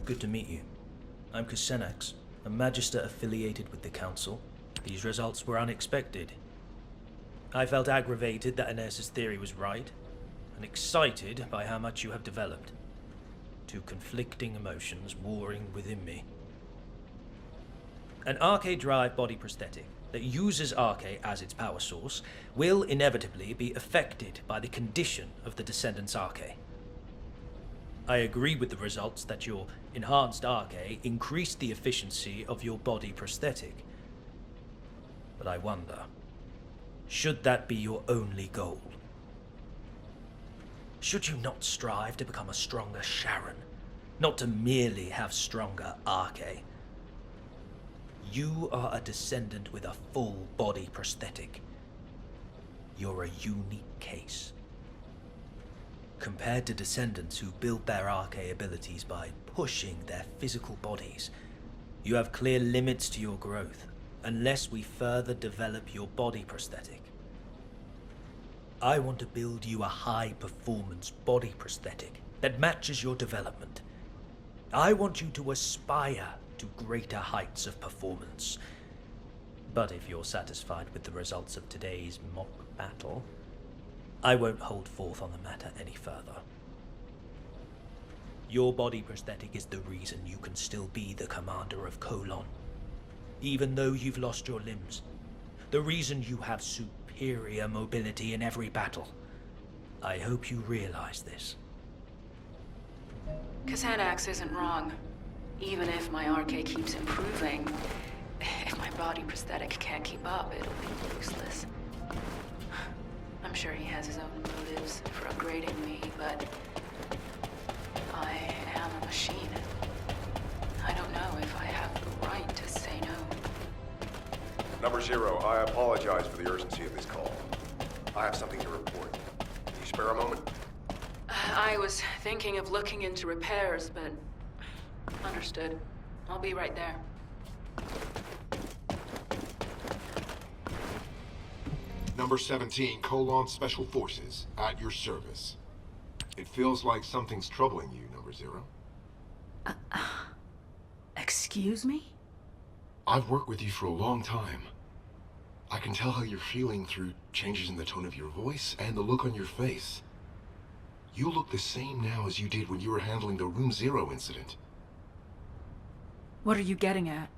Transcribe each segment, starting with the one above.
Good to meet you. I'm Kusenax, a Magister affiliated with the Council. These results were unexpected. I felt aggravated that Iner's theory was right, and excited by how much you have developed. Two conflicting emotions warring within me. An Arche Drive body prosthetic that uses Arche as its power source will inevitably be affected by the condition of the Descendants' Arche. I agree with the results that your enhanced Arche increased the efficiency of your body prosthetic. But I wonder, should that be your only goal? Should you not strive to become a stronger Sharon, not to merely have stronger Arche? You are a descendant with a full body prosthetic. You're a unique case. Compared to descendants who build their Arche abilities by pushing their physical bodies, you have clear limits to your growth, unless we further develop your body prosthetic. I want to build you a high-performance body prosthetic that matches your development. I want you to aspire to greater heights of performance. But if you're satisfied with the results of today's mock battle, I won't hold forth on the matter any further. Your body prosthetic is the reason you can still be the commander of Colon, even though you've lost your limbs. The reason you have superior mobility in every battle. I hope you realize this. Kusenax isn't wrong. Even if my Arche keeps improving, if my body prosthetic can't keep up, it'll be useless. I'm sure he has his own motives for upgrading me, but I am a machine. I don't know if I have the right to say no. Number 0, I apologize for the urgency of this call. I have something to report. Can you spare a moment? I was thinking of looking into repairs, but understood. I'll be right there. Number 17, Colon Special Forces, at your service. It feels like something's troubling you, Number 0. Excuse me? I've worked with you for a long time. I can tell how you're feeling through changes in the tone of your voice and the look on your face. You look the same now as you did when you were handling the Room Zero incident. What are you getting at?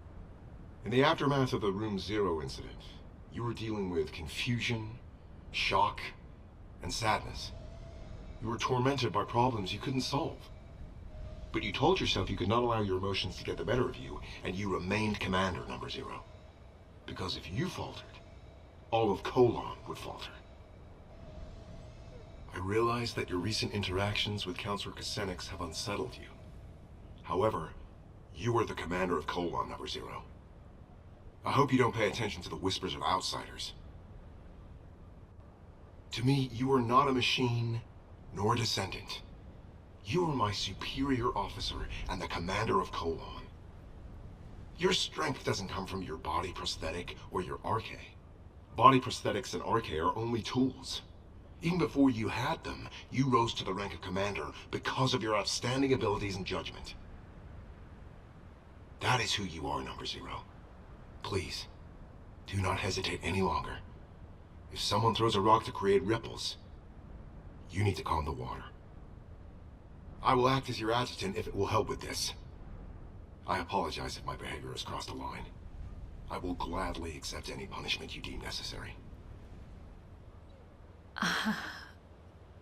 In the aftermath of the Room Zero incident, you were dealing with confusion, shock, and sadness. You were tormented by problems you couldn't solve. But you told yourself you could not allow your emotions to get the better of you, and you remained Commander, Number 0. Because if you faltered, all of Colon would falter. I realize that your recent interactions with Councilor Kusenax have unsettled you. However, you are the commander of Colon, Number 0. I hope you don't pay attention to the whispers of outsiders. To me, you are not a machine, nor a descendant. You are my superior officer and the commander of Colon. Your strength doesn't come from your body prosthetic or your Arche. Body prosthetics and Arche are only tools. Even before you had them, you rose to the rank of commander because of your outstanding abilities and judgment. That is who you are, Number 0. Please, do not hesitate any longer. If someone throws a rock to create ripples, you need to calm the water. I will act as your adjutant if it will help with this. I apologize if my behavior has crossed a line. I will gladly accept any punishment you deem necessary.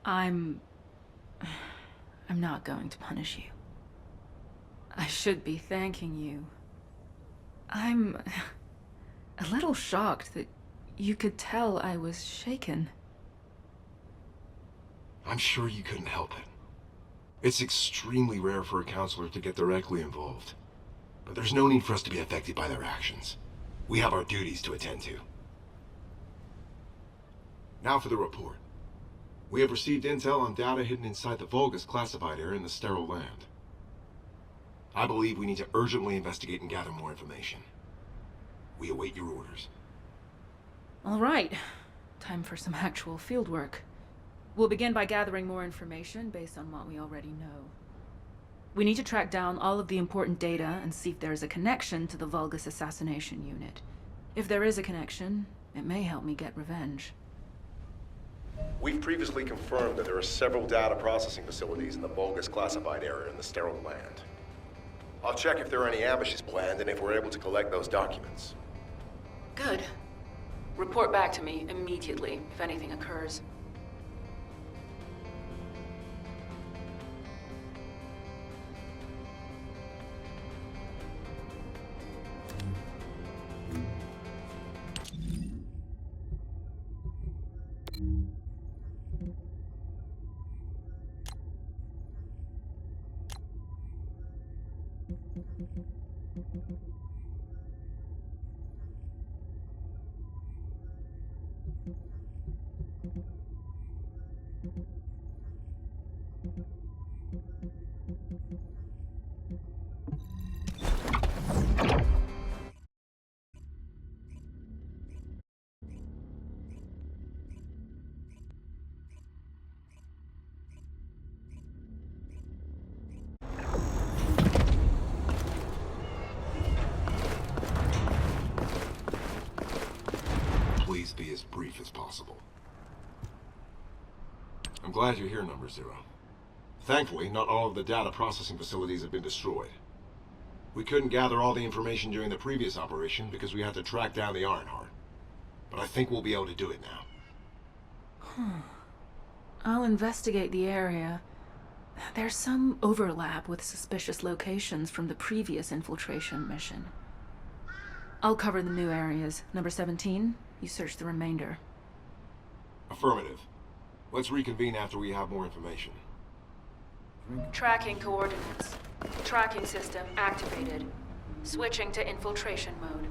I'm not going to punish you. I should be thanking you. I'm a little shocked that you could tell I was shaken. I'm sure you couldn't help it. It's extremely rare for a counselor to get directly involved. But there's no need for us to be affected by their actions. We have our duties to attend to. Now for the report. We have received intel on data hidden inside the Vulgus classified area in the Sterile Land. I believe we need to urgently investigate and gather more information. We await your orders. All right. Time for some actual fieldwork. We'll begin by gathering more information based on what we already know. We need to track down all of the important data and see if there is a connection to the Vulgus assassination unit. If there is a connection, it may help me get revenge. We've previously confirmed that there are several data processing facilities in the Vulgus classified area in the Sterile Land. I'll check if there are any ambushes planned and if we're able to collect those documents. Good. Report back to me immediately if anything occurs. Please be as brief as possible. I'm glad you're here, Number Zero. Thankfully, not all of the data processing facilities have been destroyed. We couldn't gather all the information during the previous operation because we had to track down the Ironheart. But I think we'll be able to do it now. I'll investigate the area. There's some overlap with suspicious locations from the previous infiltration mission. I'll cover the new areas. Number 17, you search the remainder. Affirmative. Let's reconvene after we have more information. Tracking coordinates. Tracking system activated. Switching to infiltration mode.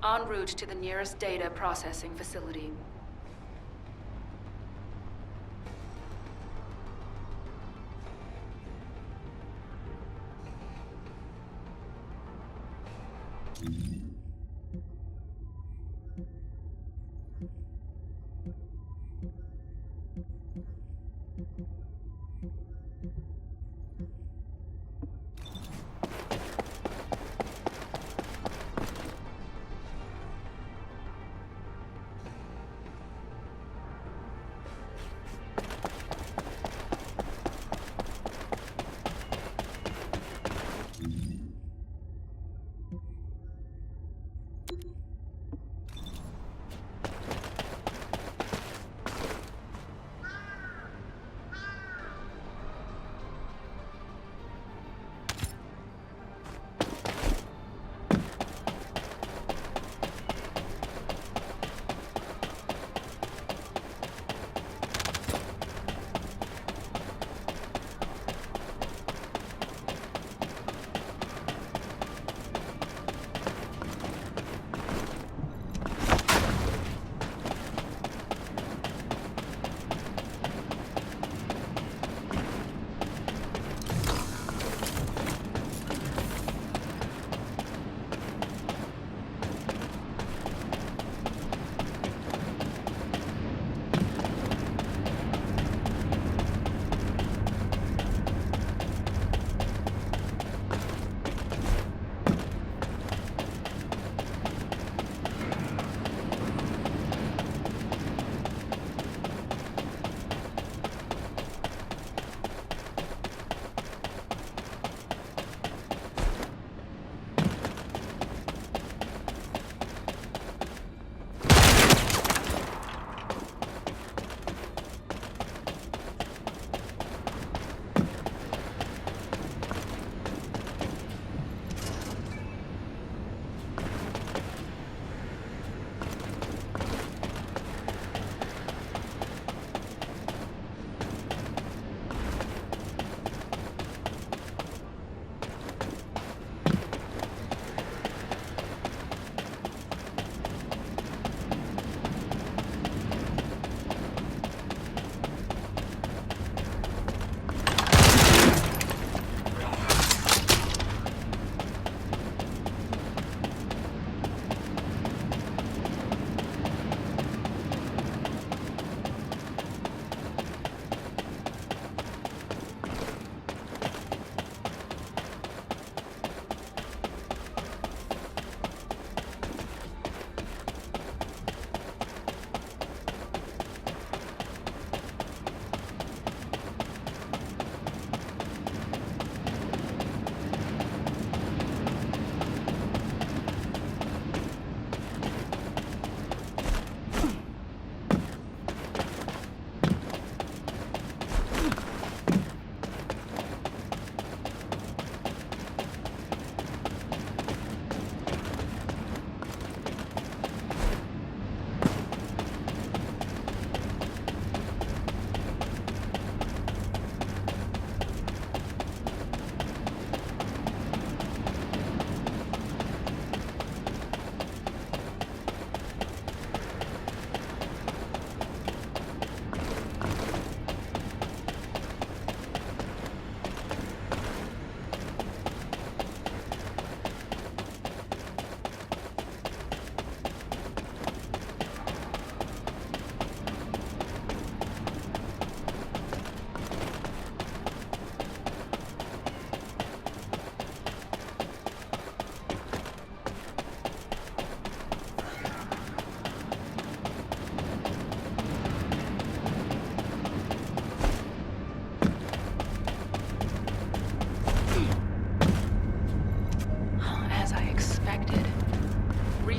En route to the nearest data processing facility.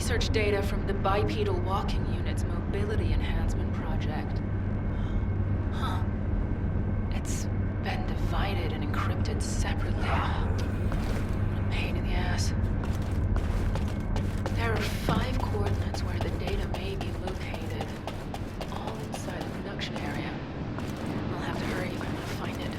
Research data from the Bipedal Walking Unit's Mobility Enhancement Project. Huh. It's been divided and encrypted separately. What a pain in the ass. There are 5 coordinates where the data may be located, all inside the production area. I'll have to hurry if I want to find it.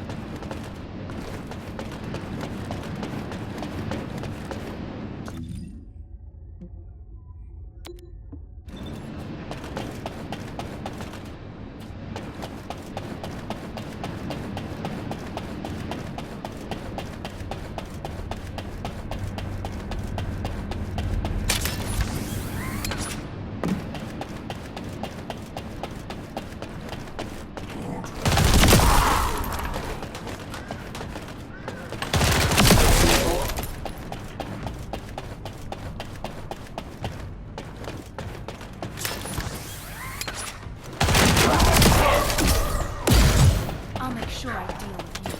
I'll make sure I deal with you.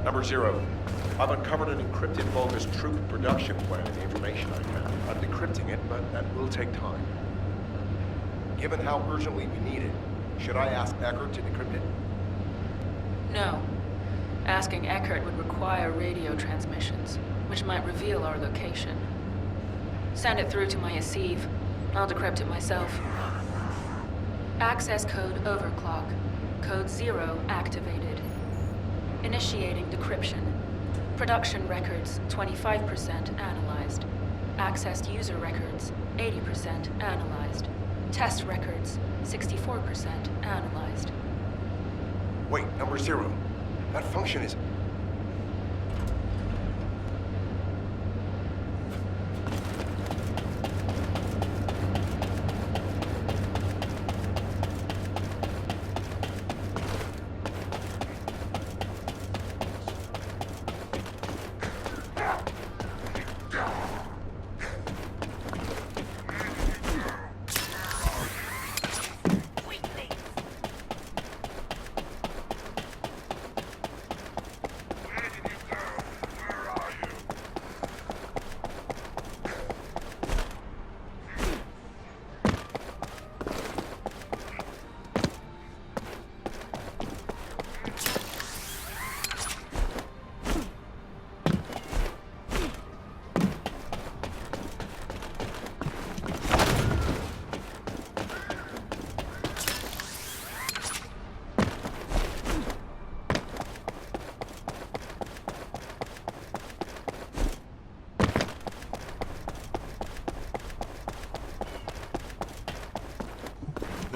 Number 0, I've uncovered an encrypted Vulgus troop production plan in the information I found. I'm decrypting it, but that will take time. Given how urgently we need it, should I ask Eckert to decrypt it? No. Asking Eckert would require radio transmissions, which might reveal our location. Send it through to my Asive. I'll decrypt it myself. Access code overclock. Code 0 activated. Initiating decryption. Production records 25% analyzed. Accessed user records 80% analyzed. Test records 64% analyzed. Wait, number 0. That function is...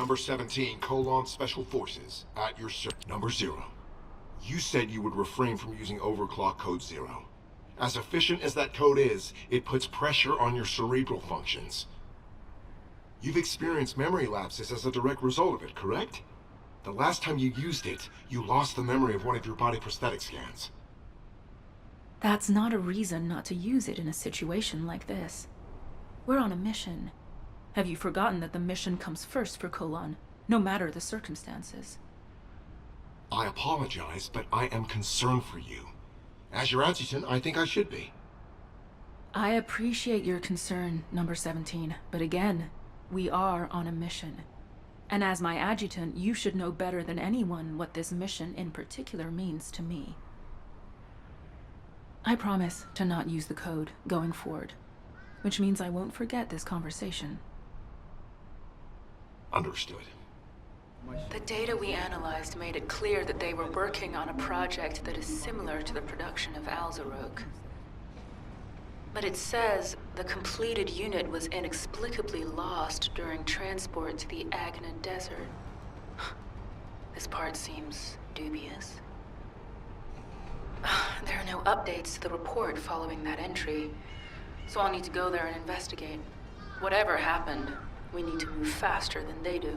Number 17, Colon Special Forces, at your service. Number 0. You said you would refrain from using overclock code 0. As efficient as that code is, it puts pressure on your cerebral functions. You've experienced memory lapses as a direct result of it, correct? The last time you used it, you lost the memory of one of your body prosthetic scans. That's not a reason not to use it in a situation like this. We're on a mission. Have you forgotten that the mission comes first for Colon, no matter the circumstances? I apologize, but I am concerned for you. As your adjutant, I think I should be. I appreciate your concern, Number 17, but again, we are on a mission. And as my adjutant, you should know better than anyone what this mission in particular means to me. I promise to not use the code going forward, which means I won't forget this conversation. Understood. The data we analyzed made it clear that they were working on a project that is similar to the production of Alzarok. But it says the completed unit was inexplicably lost during transport to the Agna Desert. This part seems dubious. There are no updates to the report following that entry, so I'll need to go there and investigate. Whatever happened, we need to move faster than they do.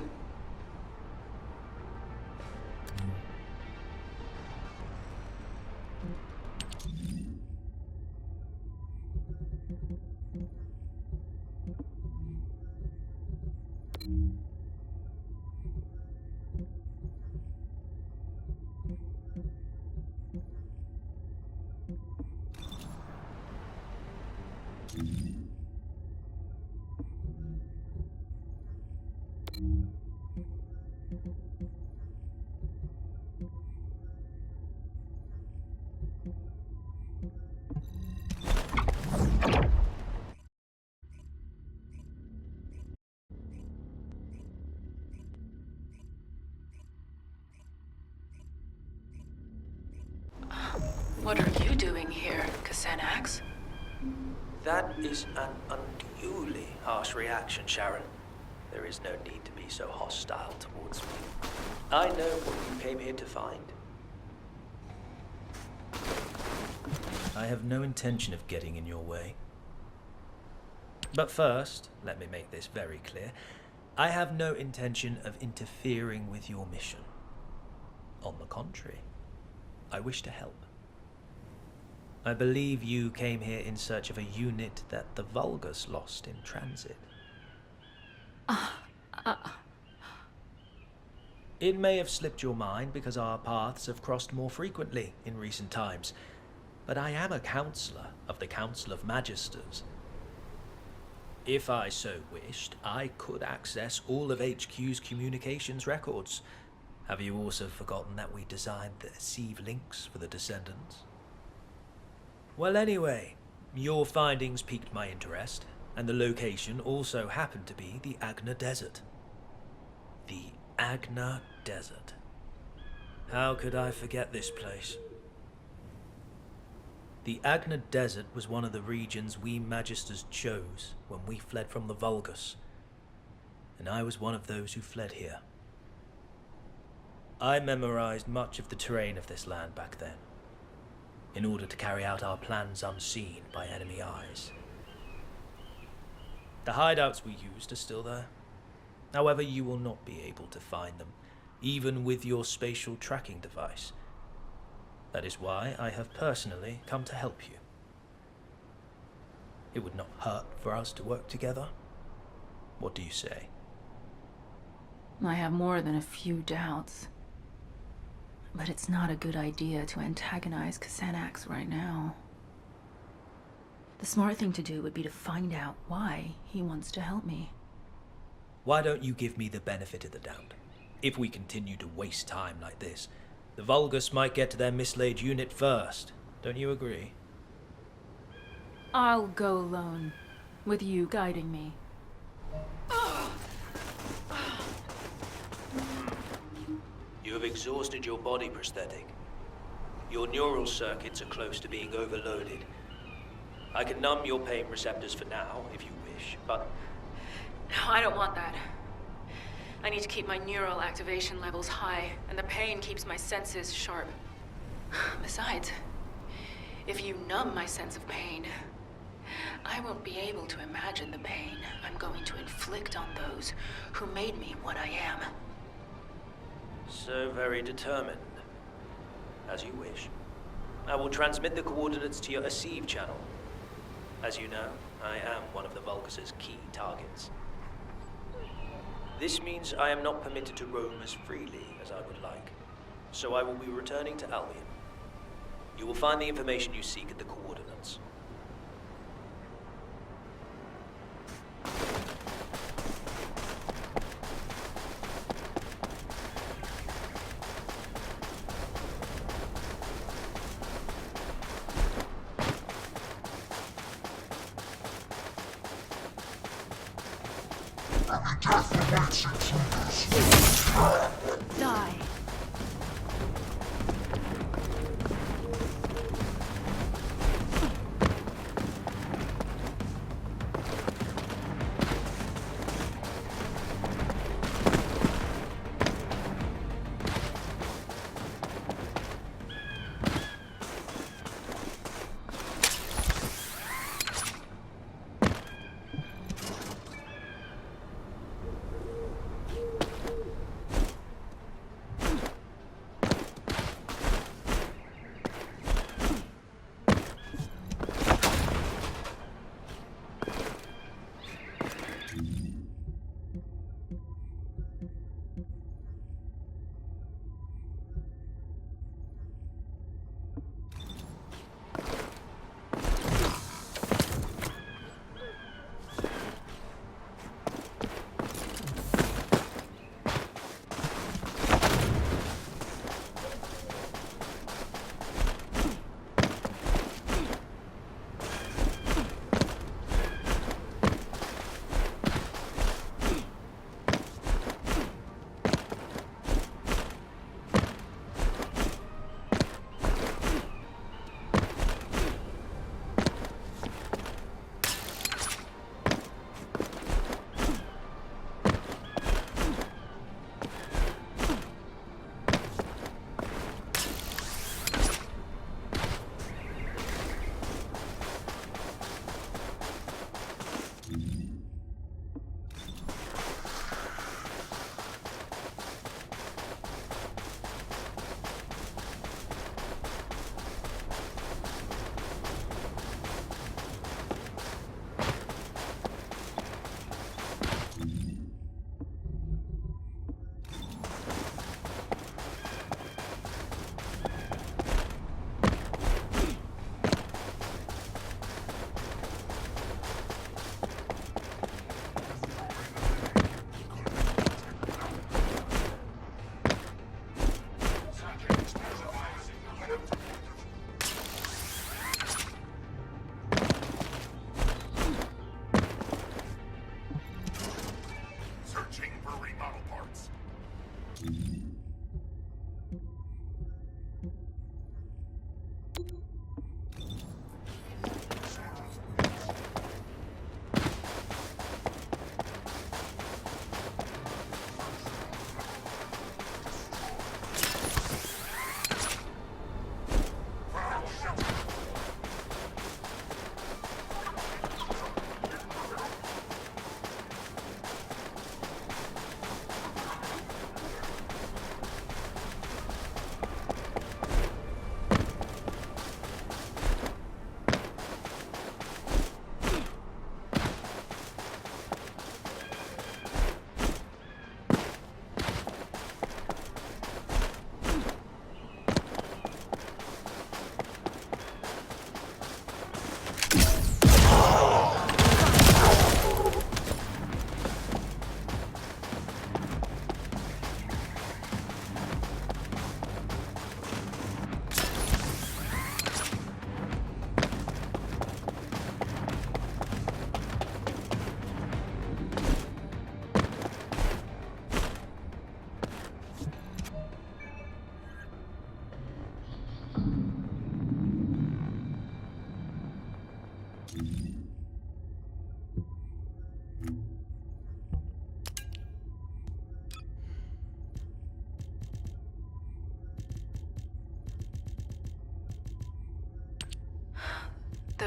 What are you doing here, Kasanax? That is an unduly harsh reaction, Sharon. There is no need to be so hostile towards me. I know what you came here to find. I have no intention of getting in your way. But first, let me make this very clear. I have no intention of interfering with your mission. On the contrary, I wish to help. I believe you came here in search of a unit that the Vulgus lost in transit. It may have slipped your mind because our paths have crossed more frequently in recent times, but I am a counselor of the Council of Magisters. If I so wished, I could access all of HQ's communications records. Have you also forgotten that we designed the Sieve links for the Descendants? Well, anyway, your findings piqued my interest, and the location also happened to be the Agna Desert. The Agna Desert. How could I forget this place? The Agna Desert was one of the regions we Magisters chose when we fled from the Vulgus, and I was one of those who fled here. I memorized much of the terrain of this land back then, in order to carry out our plans unseen by enemy eyes. The hideouts we used are still there. However, you will not be able to find them, even with your spatial tracking device. That is why I have personally come to help you. It would not hurt for us to work together. What do you say? I have more than a few doubts. But it's not a good idea to antagonize Kasanax right now. The smart thing to do would be to find out why he wants to help me. Why don't you give me the benefit of the doubt? If we continue to waste time like this, the Vulgus might get to their mislaid unit first. Don't you agree? I'll go alone, with you guiding me. You have exhausted your body prosthetic. Your neural circuits are close to being overloaded. I can numb your pain receptors for now, if you wish, but... No, I don't want that. I need to keep my neural activation levels high, and the pain keeps my senses sharp. Besides, if you numb my sense of pain, I won't be able to imagine the pain I'm going to inflict on those who made me what I am. So very determined. As you wish. I will transmit the coordinates to your Aceive channel. As you know, I am one of the Vulgus' key targets. This means I am not permitted to roam as freely as I would like, so I will be returning to Albion. You will find the information you seek at the coordinates. Die.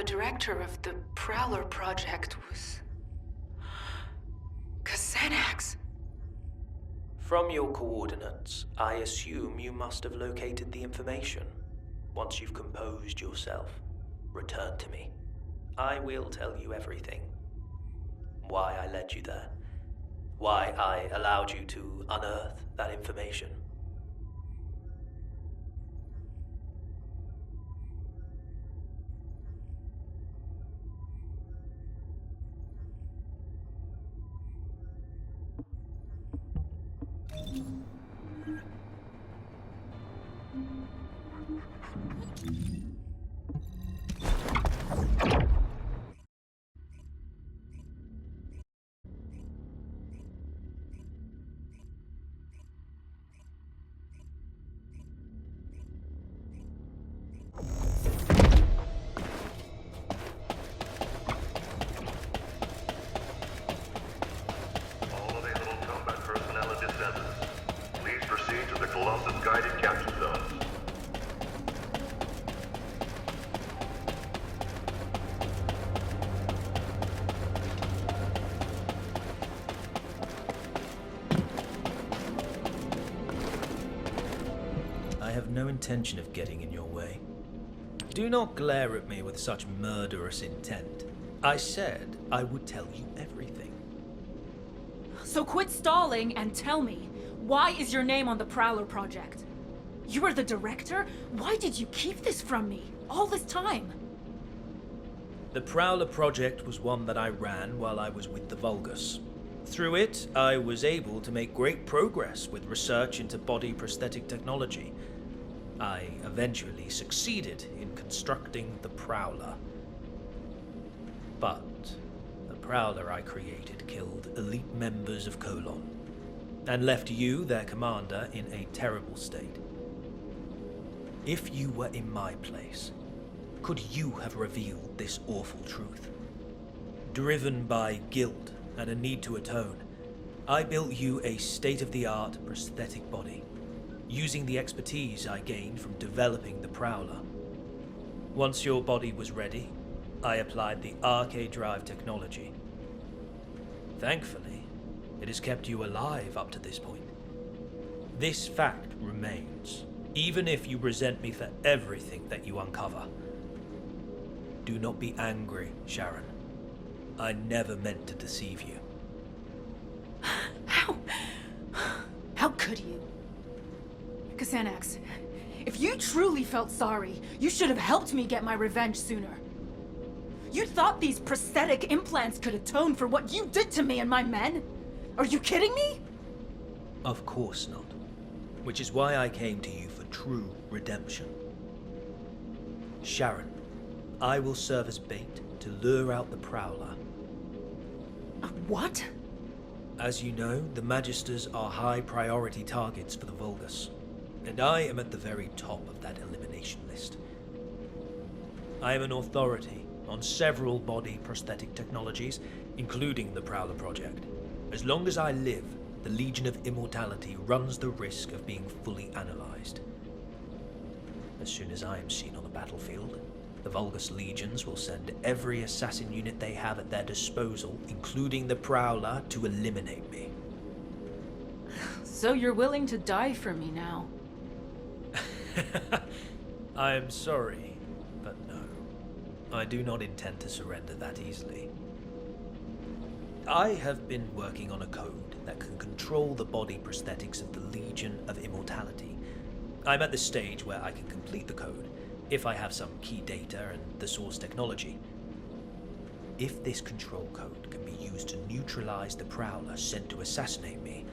the director of the Prowler project was... Xanax. From your coordinates, I assume you must have located the information. Once you've composed yourself, return to me. I will tell you everything. Why I led you there. Why I allowed you to unearth that information. All of the little combat personnel and descendants, please proceed to the Colossus guided capture zones. I have no intention of getting in your way. Do not glare at me with such murderous intent. I said I would tell you everything. So quit stalling and tell me, why is your name on the Prowler project? You were the director? Why did you keep this from me all this time? The Prowler project was one that I ran while I was with the Vulgus. Through it, I was able to make great progress with research into body prosthetic technology. I eventually succeeded in constructing the Prowler. But the Prowler I created killed elite members of Colon, and left you, their commander, in a terrible state. If you were in my place, could you have revealed this awful truth? Driven by guilt and a need to atone, I built you a state-of-the-art prosthetic body, using the expertise I gained from developing the Prowler. Once your body was ready, I applied the Arcade Drive technology. Thankfully, it has kept you alive up to this point. This fact remains, even if you resent me for everything that you uncover. Do not be angry, Sharon. I never meant to deceive you. How could you? Xanax, if you truly felt sorry, you should have helped me get my revenge sooner. You thought these prosthetic implants could atone for what you did to me and my men? Are you kidding me? Of course not. Which is why I came to you for true redemption. Sharon, I will serve as bait to lure out the Prowler. What? As you know, the Magisters are high priority targets for the Vulgus, and I am at the very top of that elimination list. I am an authority on several body prosthetic technologies, including the Prowler project. As long as I live, the Legion of Immortality runs the risk of being fully analyzed. As soon as I am seen on the battlefield, the Vulgus legions will send every assassin unit they have at their disposal, including the Prowler, to eliminate me. So you're willing to die for me now? I am sorry, but no. I do not intend to surrender that easily. I have been working on a code that can control the body prosthetics of the Legion of Immortality. I'm at the stage where I can complete the code, if I have some key data and the source technology. If this control code can be used to neutralize the Prowler sent to assassinate me,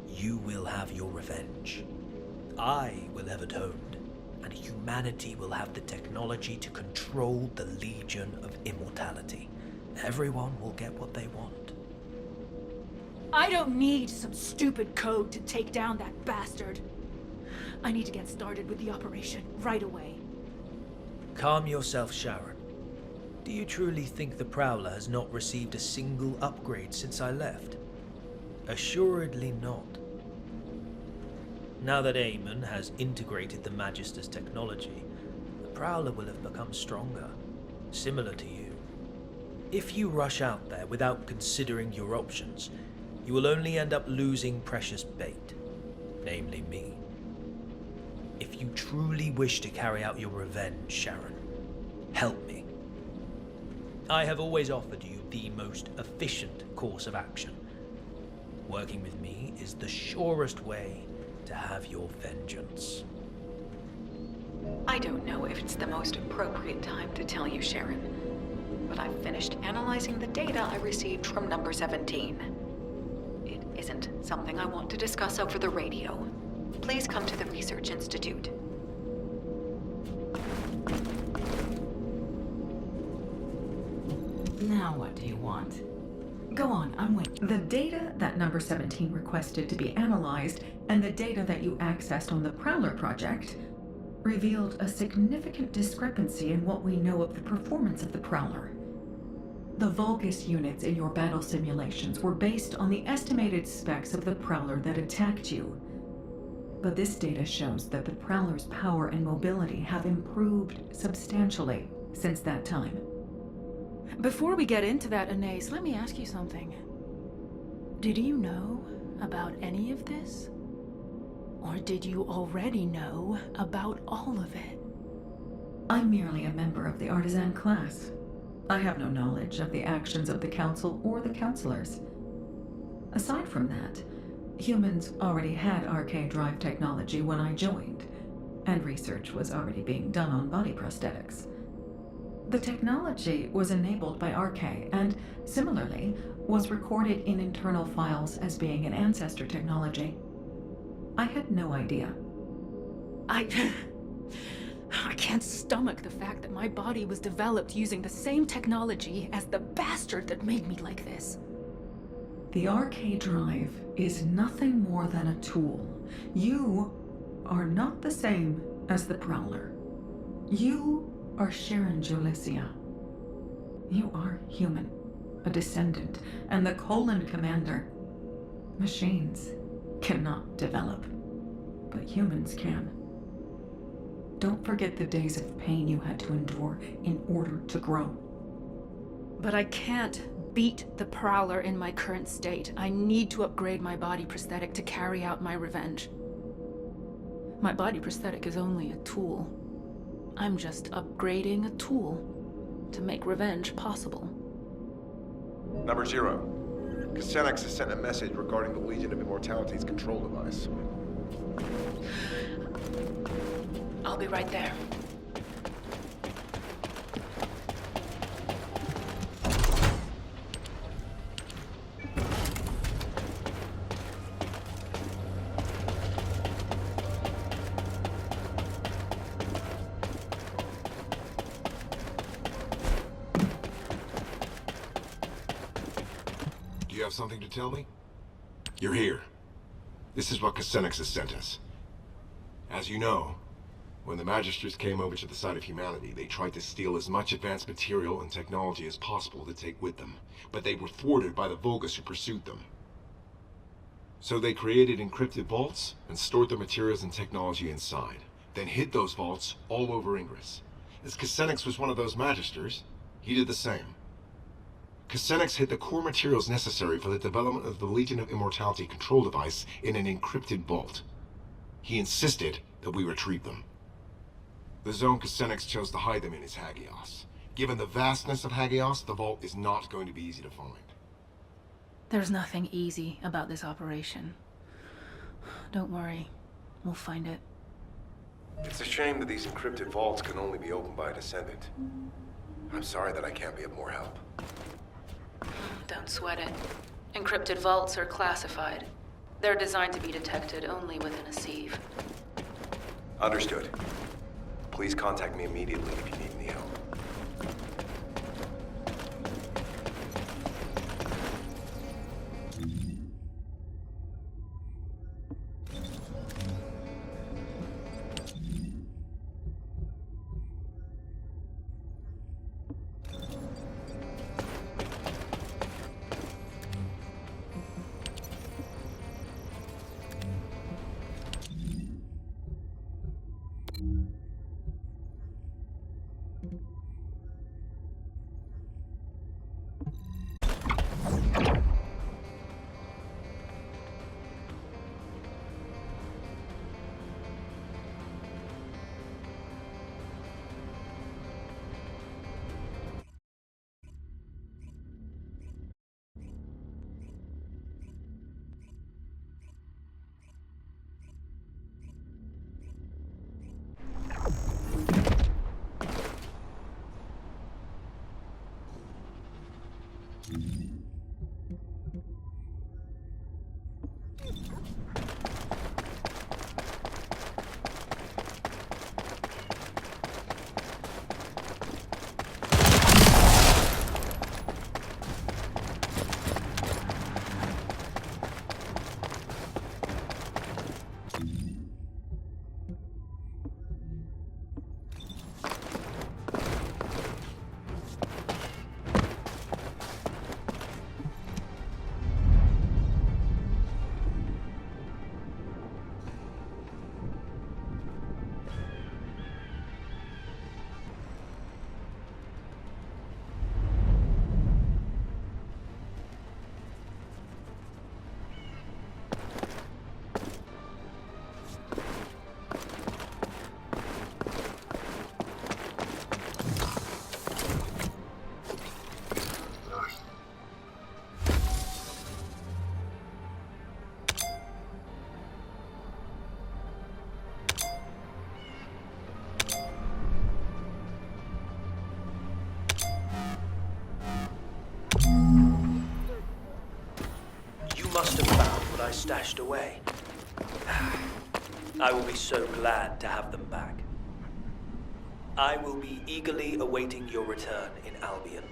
you will have your revenge. I will have atoned, and humanity will have the technology to control the Legion of Immortality. Everyone will get what they want. I don't need some stupid code to take down that bastard. I need to get started with the operation right away. Calm yourself, Sharon. Do you truly think the Prowler has not received a single upgrade since I left? Assuredly not. Now that Amon has integrated the Magister's technology, the Prowler will have become stronger, similar to you. If you rush out there without considering your options, you will only end up losing precious bait, namely me. If you truly wish to carry out your revenge, Sharon, help me. I have always offered you the most efficient course of action. Working with me is the surest way to have your vengeance. I don't know if it's the most appropriate time to tell you, Sharon, but I've finished analyzing the data I received from number 17. It isn't something I want to discuss over the radio. Please come to the Research Institute. Now what do you want? Go on, I'm waiting. The data that number 17 requested to be analyzed and the data that you accessed on the Prowler project revealed a significant discrepancy in what we know of the performance of the Prowler. The Vulgus units in your battle simulations were based on the estimated specs of the Prowler that attacked you. But this data shows that the Prowler's power and mobility have improved substantially since that time. Before we get into that, Anais, let me ask you something. Did you know about any of this? Or did you already know about all of it? I'm merely a member of the Artisan class. I have no knowledge of the actions of the Council or the Counselors. Aside from that, humans already had RK drive technology when I joined, and research was already being done on body prosthetics. The technology was enabled by RK and, similarly, was recorded in internal files as being an ancestor technology. I had no idea. I can't stomach the fact that my body was developed using the same technology as the bastard that made me like this. The RK drive is nothing more than a tool. You are not the same as the Prowler. You are Sharon Julicia. You are human, a descendant, and the Colon Commander. Machines cannot develop, but humans can. Don't forget the days of pain you had to endure in order to grow. But I can't beat the Prowler in my current state. I need to upgrade my body prosthetic to carry out my revenge. My body prosthetic is only a tool. I'm just upgrading a tool to make revenge possible. Number 0. Casenex has sent a message regarding the Legion of Immortality's control device. I'll be right there. Do you have something to tell me? You're here. This is what Casenex has sent us. As you know, when the Magisters came over to the side of humanity, they tried to steal as much advanced material and technology as possible to take with them, but they were thwarted by the Vulgus who pursued them. So they created encrypted vaults and stored the materials and technology inside, then hid those vaults all over Ingress. As Casenex was one of those Magisters, he did the same. Casenex hid the core materials necessary for the development of the Legion of Immortality control device in an encrypted vault. He insisted that we retrieve them. The zone Casenex chose to hide them in is Hagios. Given the vastness of Hagios, the vault is not going to be easy to find. There's nothing easy about this operation. Don't worry, we'll find it. It's a shame that these encrypted vaults can only be opened by a Descendant. I'm sorry that I can't be of more help. Don't sweat it. Encrypted vaults are classified. They're designed to be detected only within a sieve. Understood. Please contact me immediately if you need any help. stashed away. I will be so glad to have them back. I will be eagerly awaiting your return in Albion.